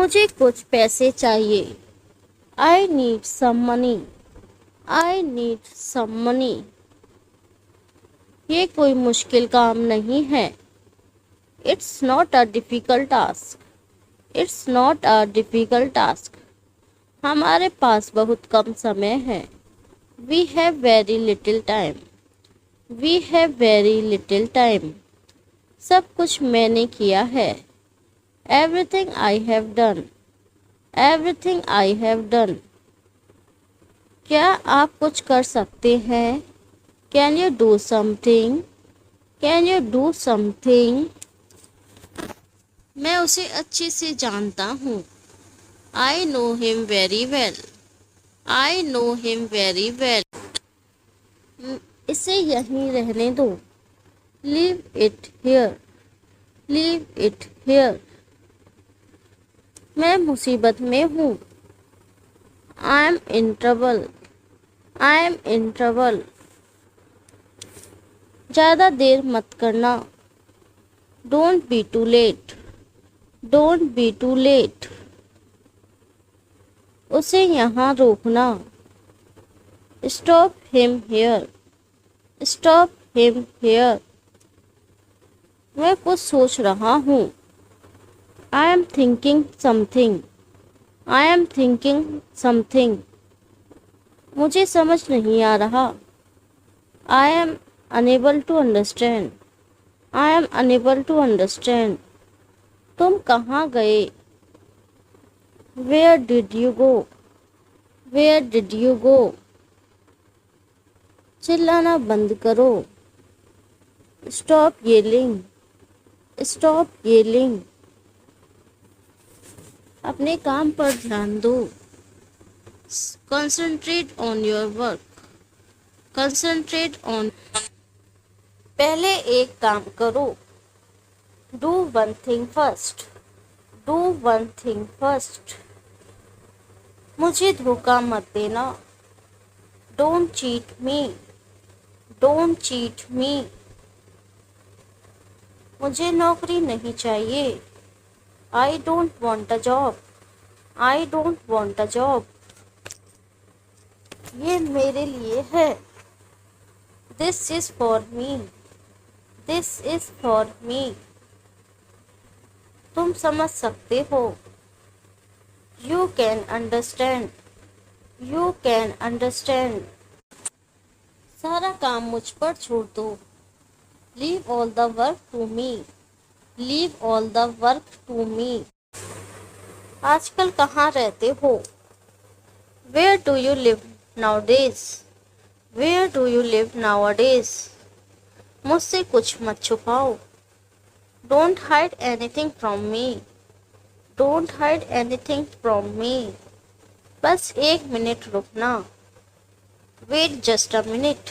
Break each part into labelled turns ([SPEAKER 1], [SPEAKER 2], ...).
[SPEAKER 1] मुझे कुछ पैसे चाहिए। I need some money. I need some money. ये कोई मुश्किल काम नहीं है। It's not a difficult task. It's not a difficult task. हमारे पास बहुत कम समय है। We have very little time. We have very little time. सब कुछ मैंने किया है। Everything I have done. Everything I have done. क्या आप कुछ कर सकते हैं? Can you do something? Can you do something? मैं उसे अच्छे से जानता हूँ। I know him very well. I know him very well. इसे यहीं रहने दो। Leave it here. Leave it here. मैं मुसीबत में हूँ। I am in trouble. I am in trouble. ज़्यादा देर मत करना। Don't be too late. Don't be too late. उसे यहाँ रोकना। Stop him here. Stop him here. मैं कुछ सोच रहा हूँ। I am thinking something. I am thinking something. मुझे समझ नहीं आ रहा। I am unable to understand. I am unable to understand. तुम कहाँ गए? Where did you go? Where did you go? चिल्लाना बंद करो। Stop yelling. Stop yelling. अपने काम पर ध्यान दो। Concentrate on your work. Concentrate on. पहले एक काम करो। Do one thing first. Do one thing first. मुझे धोखा मत देना। Don't cheat me. Don't cheat me. मुझे नौकरी नहीं चाहिए। I don't want a job. I don't want a job. ये मेरे लिए है। This is for me. This is for me. तुम समझ सकते हो। You can understand. You can understand. सारा काम मुझ पर छोड़ दो। Leave all the work to me. Leave all the work to me. आजकल कहाँ रहते हो? Where do you live nowadays? Where do you live nowadays? मुझसे कुछ मत छुपाओ। Don't hide anything from me. Don't hide anything from me. बस एक मिनट रुकना। Wait just a minute.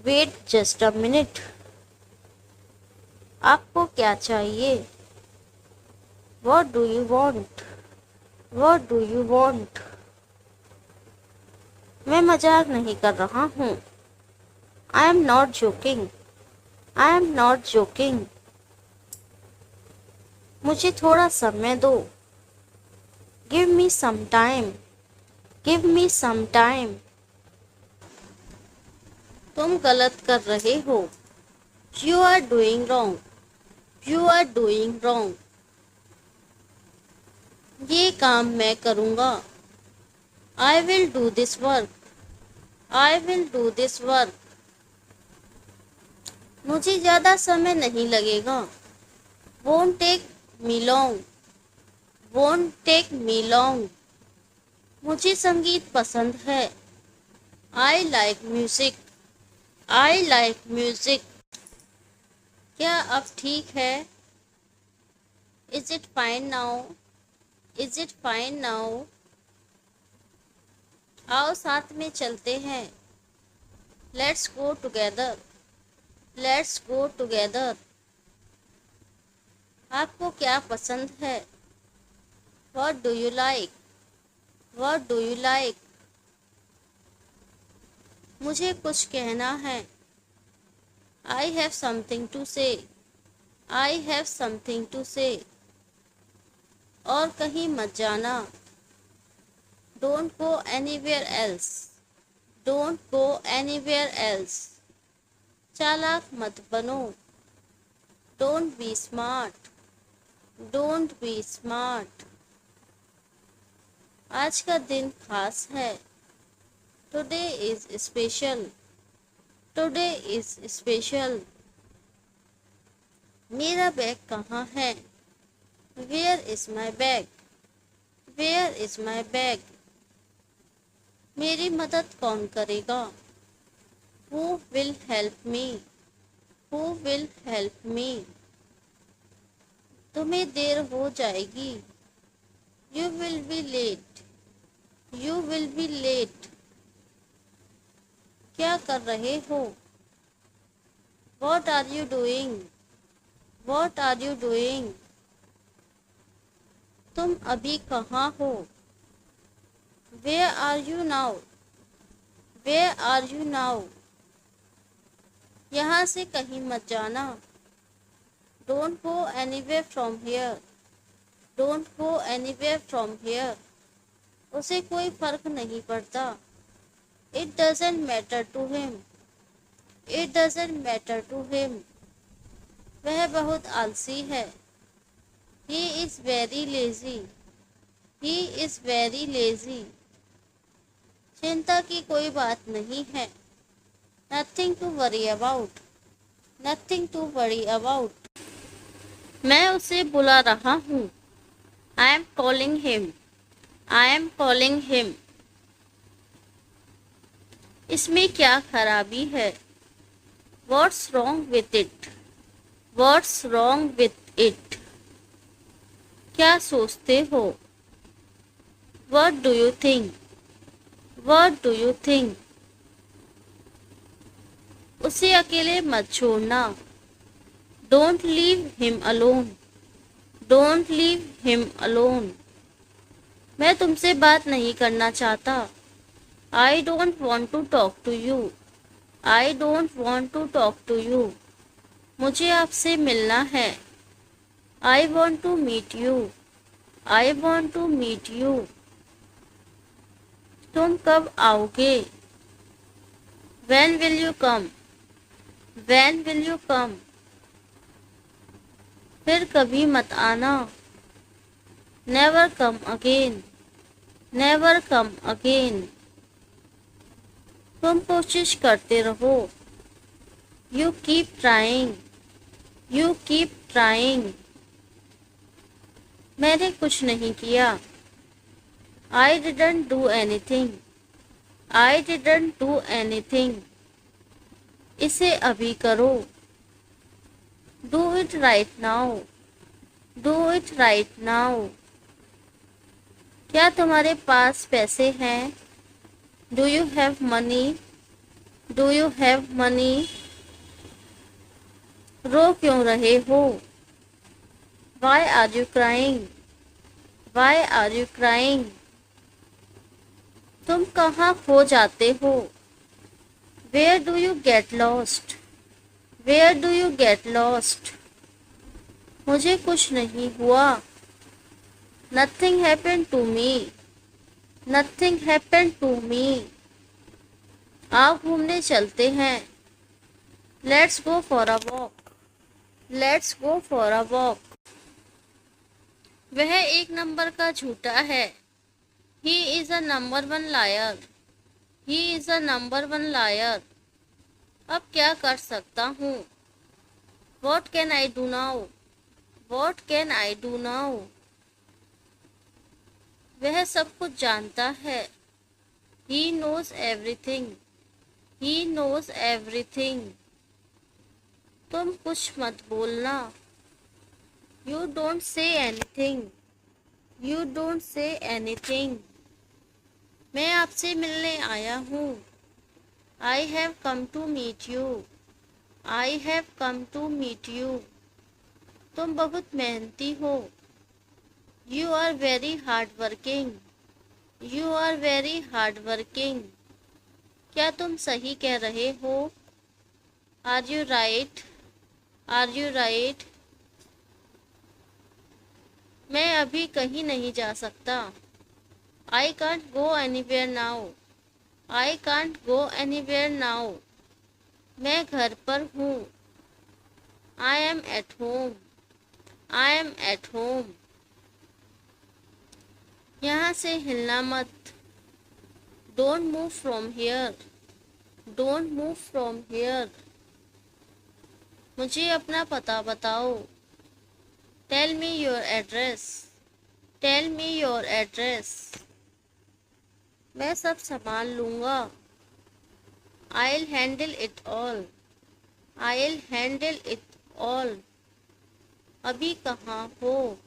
[SPEAKER 1] Wait just a minute. आपको क्या चाहिए? What do you want? What do you want? मैं मजाक नहीं कर रहा हूँ। I am not joking. I am not joking. मुझे थोड़ा समय दो। Give me some time. Give me some time. तुम गलत कर रहे हो। You are doing wrong. You are doing wrong. ये काम मैं करूँगा। I will do this work. I will do this work. मुझे ज़्यादा समय नहीं लगेगा। Won't take me long. Won't take me long. मुझे संगीत पसंद है। I like music. I like music. क्या अब ठीक है? Is it fine now? Is it fine now? आओ साथ में चलते हैं। Let's go together. Let's go together. आपको क्या पसंद है? What do you like? What do you like? मुझे कुछ कहना है। आई हैव समथिंग टू से। आई हैव समथिंग टू से। और कहीं मत जाना। Don't go anywhere else. Don't go anywhere else. चालाक मत बनो। Don't be smart. Don't be smart. आज का दिन खास है। Today is special. Today is special. मेरा बैग कहाँ है? Where is my bag? Where is my bag? मेरी मदद कौन करेगा? Who will help me? Who will help me? तुम्हें देर हो जाएगी। You will be late. You will be late. क्या कर रहे हो? What are you doing? What are you doing? तुम अभी कहाँ हो? Where are you now? Where are you now? यहाँ से कहीं मत जाना। Don't go anywhere from here. Don't go anywhere from here. उसे कोई फर्क नहीं पड़ता। It doesn't matter to him. It doesn't matter to him. वह बहुत आलसी है। He is very lazy. He is very lazy. चिंता की कोई बात नहीं है। Nothing to worry about. Nothing to worry about. मैं उसे बुला रहा हूँ। I am calling him. I am calling him. इसमें क्या खराबी है? What's wrong with it? What's wrong with it? क्या सोचते हो? What do you think? What do you think? उसे अकेले मत छोड़ना। Don't leave him alone. Don't leave him alone. मैं तुमसे बात नहीं करना चाहता। I don't want to talk to you. I don't want to talk to you. मुझे आपसे मिलना है। I want to meet you. I want to meet you. तुम कब आओगे? When will you come? When will you come? फिर कभी मत आना। Never come again. Never come again. तुम कोशिश करते रहो। You keep trying. You keep trying. मैंने कुछ नहीं किया। I didn't do anything. I didn't do anything. इसे अभी करो। Do it right now. Do it right now. क्या तुम्हारे पास पैसे हैं? Do you have money? Do you have money? रो क्यों रहे हो? Why are you crying? Why are you crying? तुम कहाँ खो जाते हो? Where do you get lost? Where do you get lost? मुझे कुछ नहीं हुआ। Nothing happened to me. Nothing happened to me. आओ घूमने चलते हैं। Let's go for a walk. Let's go for a walk. वह एक नंबर का झूठा है। He is a number one liar. He is a number one liar. अब क्या कर सकता हूँ? What can I do now? What can I do now? वह सब कुछ जानता है। He knows everything. He knows everything. तुम कुछ मत बोलना। You don't say anything. You don't say anything. मैं आपसे मिलने आया हूँ। I have come to meet you. I have come to meet you. तुम बहुत मेहनती हो। You are very hardworking. You are very hardworking. क्या तुम सही कह रहे हो? Are you right? Are you right? मैं अभी कहीं नहीं जा सकता। I can't go anywhere now. I can't go anywhere now. मैं घर पर हूँ। I am at home. I am at home. यहाँ से हिलना मत। Don't move from here. Don't move from here. मुझे अपना पता बताओ। Tell me your address. Tell me your address. मैं सब संभाल लूँगा। I'll handle it all. I'll handle it all. अभी कहाँ हो?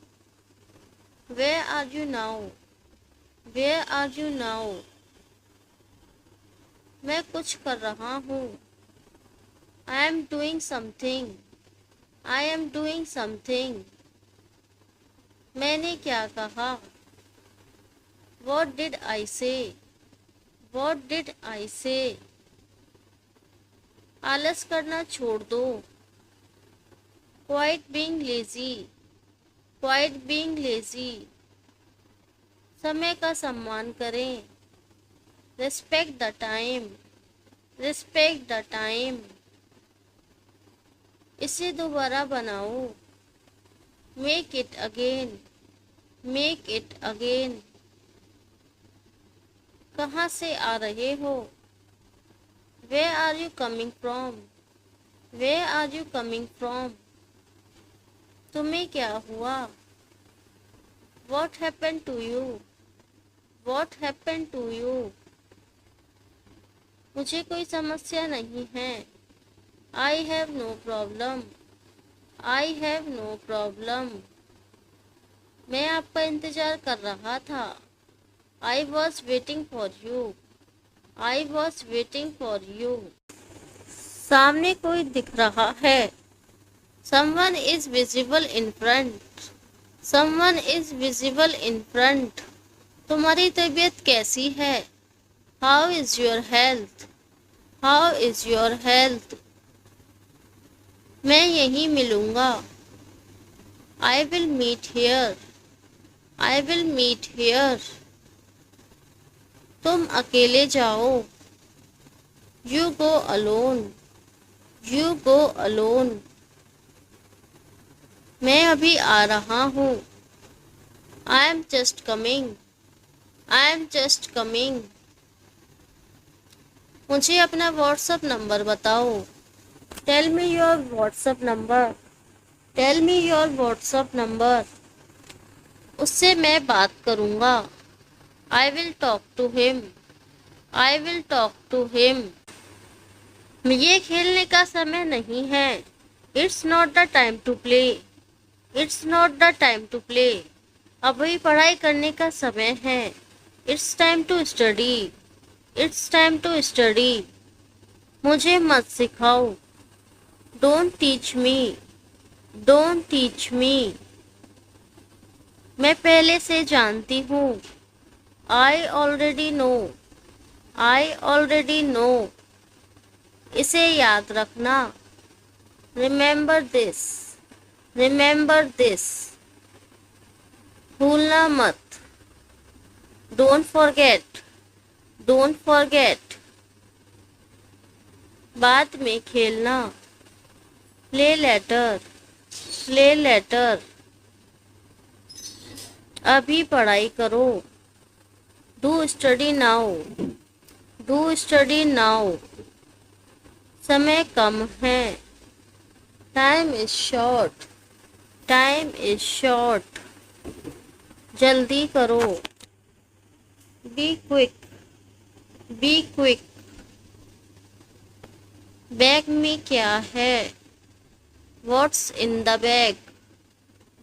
[SPEAKER 1] Where are you now? Where are you now? मैं कुछ कर रहा हूँ। I am doing something. I am doing something. मैंने क्या कहा? What did I say? What did I say? आलस करना छोड़ दो। Quit being lazy. Quit being lazy. समय का सम्मान करें। Respect the time. Respect the time. इसे दोबारा बनाओ। Make it again. Make it again. कहाँ से आ रहे हो? Where are you coming from? Where are you coming from? तुम्हें क्या हुआ? What happened to you? What happened to you? मुझे कोई समस्या नहीं है। I have no problem. I have no problem. मैं आपका इंतजार कर रहा था। I was waiting for you. I was waiting for you. सामने कोई दिख रहा है। Someone is visible in front. Someone is visible in front. तुम्हारी तबीयत कैसी है? How is your health? How is your health? मैं यहीं मिलूँगा। I will meet here. I will meet here. तुम अकेले जाओ। You go alone. You go alone. मैं अभी आ रहा हूँ। I am just coming. I am just coming. मुझे अपना व्हाट्सएप नंबर बताओ। Tell me your WhatsApp number. Tell me your WhatsApp number. उससे मैं बात करूँगा। I will talk to him. I will talk to him. ये खेलने का समय नहीं है। It's not the time to play. It's not the time to play. अभी पढ़ाई करने का समय है। It's time to study. It's time to study. मुझे मत सिखाओ। Don't teach me. Don't teach me. मैं पहले से जानती हूँ। I already know. I already know. इसे याद रखना। Remember this. Remember this. भूलना मत। Don't forget. Don't forget. बाद में खेलना। Play later. Play later. अभी पढ़ाई करो। Do study now. Do study now. समय कम है। Time is short. Time is short. जल्दी करो। Be quick. Be quick. Bag में क्या है? What's in the bag?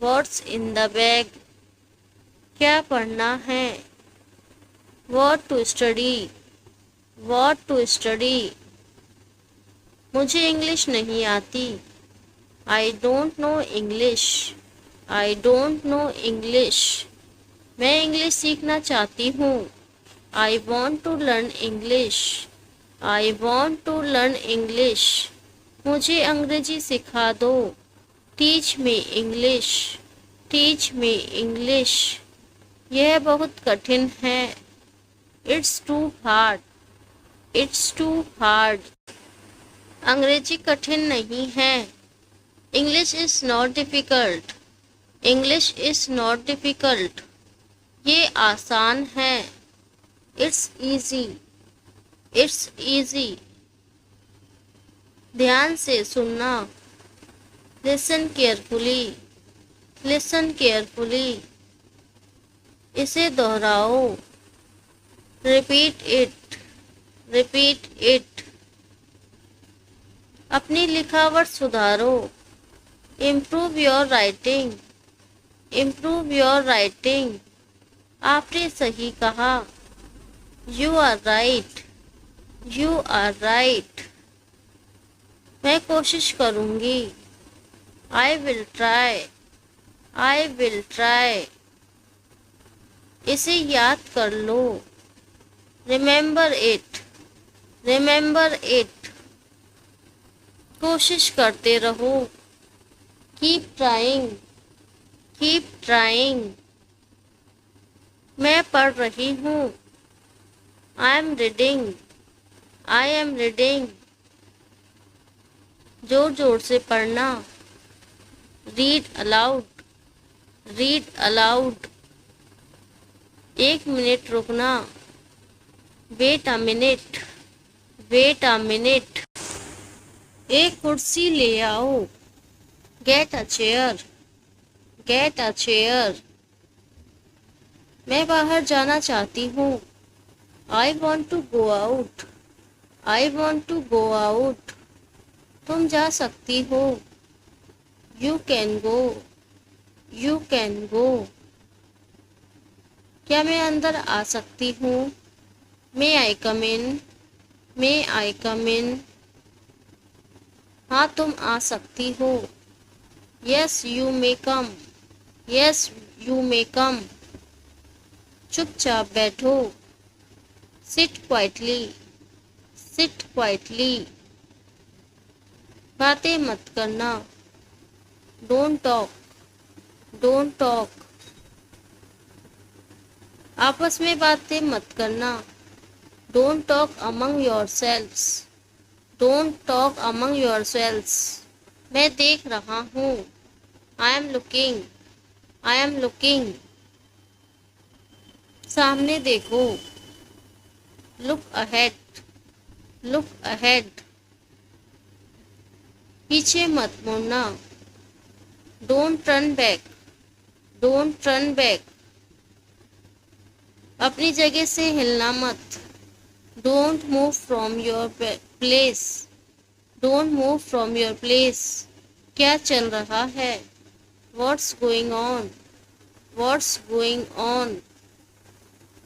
[SPEAKER 1] What's in the bag? क्या पढ़ना है? What to study? What to study? मुझे इंग्लिश नहीं आती। I don't know English. I don't know English. मैं इंग्लिश सीखना चाहती हूँ। I want to learn English. I want to learn English. मुझे अंग्रेजी सिखा दो। Teach me English. Teach me English. यह बहुत कठिन है। It's too hard. It's too hard. अंग्रेजी कठिन नहीं है। English is not difficult. English is not difficult. ये आसान है। It's easy. It's easy. ध्यान से सुनना। Listen carefully. Listen carefully. इसे दोहराओ। Repeat it. Repeat it. अपनी लिखावट सुधारो। Improve your writing. Improve your writing. आपने सही कहा। You are right. You are right. मैं कोशिश करूँगी। आई will try. I will try. इसे याद कर लो। Remember it. Remember it. कोशिश करते रहो। Keep trying. Keep trying. मैं पढ़ रही हूँ। I am reading. I am reading. जोर जोर से पढ़ना। Read aloud. Read aloud. 1 minute रुकना। Wait a minute. Wait a minute. एक कुर्सी ले आओ। Get a chair. Get a chair. मैं बाहर जाना चाहती हूँ। I want to go out. I want to go out. तुम जा सकती हो। You can go. You can go. क्या मैं अंदर आ सकती हूँ? मे आई कम इन। मे आई कम इन। हाँ तुम आ सकती हो। Yes you may come. Yes you may come. चुपचाप बैठो। Sit quietly. Sit quietly. बातें मत करना। Don't talk. Don't talk. आपस में बातें मत करना। Don't talk among yourselves. Don't talk among yourselves. मैं देख रहा हूँ। I am looking. I am looking. सामने देखो। Look ahead. Look ahead. पीछे मत मुड़ना। Don't turn back. Don't turn back. अपनी जगह से हिलना मत। Don't move from your place. Don't move from your place. क्या चल रहा है? What's going on. What's going on.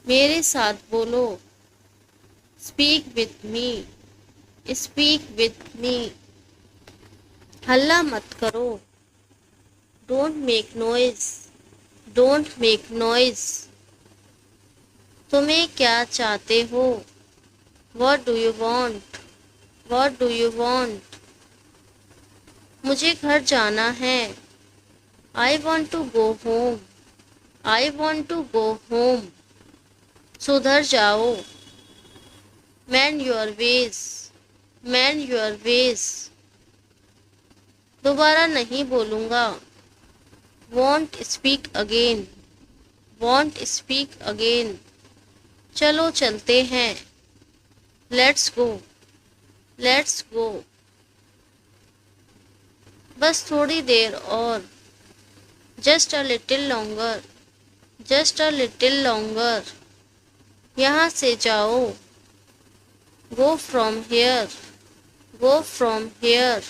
[SPEAKER 1] मेरे साथ बोलो। Speak with me. Speak with me. हल्ला मत करो। Don't make noise. Don't make noise. तुम्हें क्या चाहते हो? What do you want? What do you want? मुझे घर जाना है। I want to go home. I want to go home. सुधर जाओ। Mend your ways. Mend your ways. दोबारा नहीं बोलूँगा। Won't speak again. Won't speak again. चलो चलते हैं। Let's go. Let's go. बस थोड़ी देर और। Just a little longer. Just a little longer. यहाँ से जाओ। Go from here. Go from here.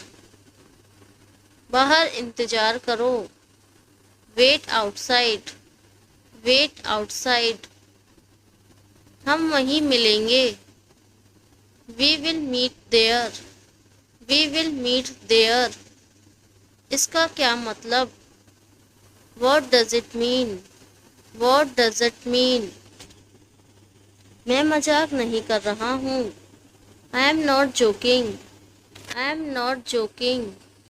[SPEAKER 1] बाहर इंतजार करो। Wait outside. Wait outside. हम वहीं मिलेंगे। We will meet there. We will meet there. इसका क्या मतलब? What does it mean? What does it mean? मैं मजाक नहीं कर रहा हूँ। I am not joking. I am not joking.